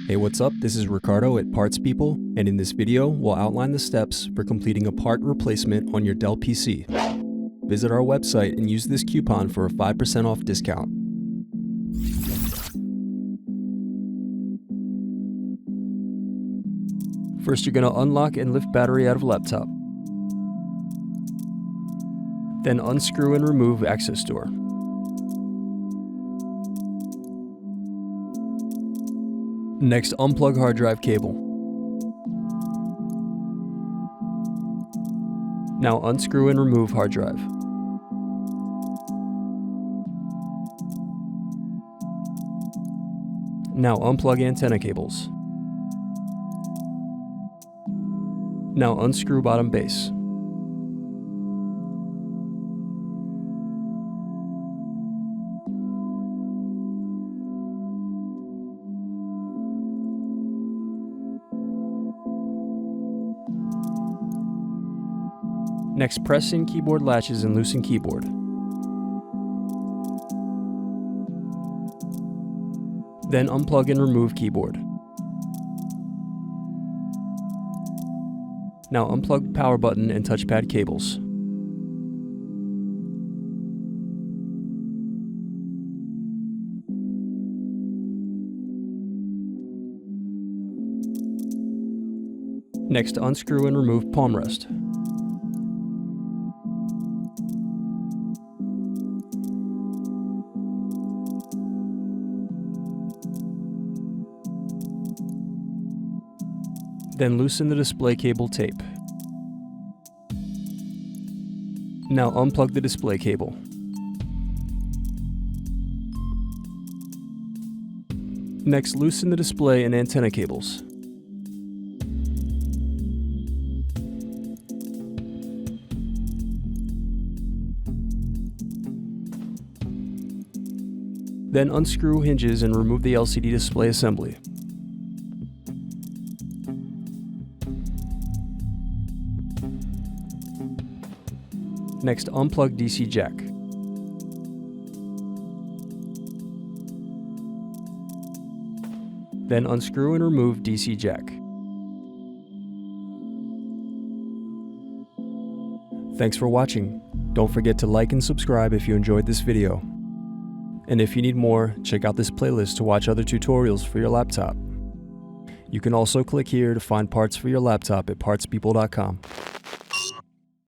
Hey, what's up? This is Ricardo at Parts People, and in this video, we'll outline the steps for completing a part replacement on your Dell PC. Visit our website and use this coupon for a 5% off discount. First, you're going to unlock and lift battery out of laptop. Then unscrew and remove access door. Next, unplug hard drive cable. Now unscrew and remove hard drive. Now unplug antenna cables. Now unscrew bottom base. Next, press in keyboard latches and loosen keyboard. Then unplug and remove keyboard. Now unplug power button and touchpad cables. Next, unscrew and remove palmrest. Then loosen the display cable tape. Now unplug the display cable. Next, loosen the display and antenna cables. Then unscrew hinges and remove the LCD display assembly. Next, unplug DC jack. Then unscrew and remove DC jack. Thanks for watching. Don't forget to like and subscribe if you enjoyed this video. And if you need more, check out this playlist to watch other tutorials for your laptop. You can also click here to find parts for your laptop at partspeople.com.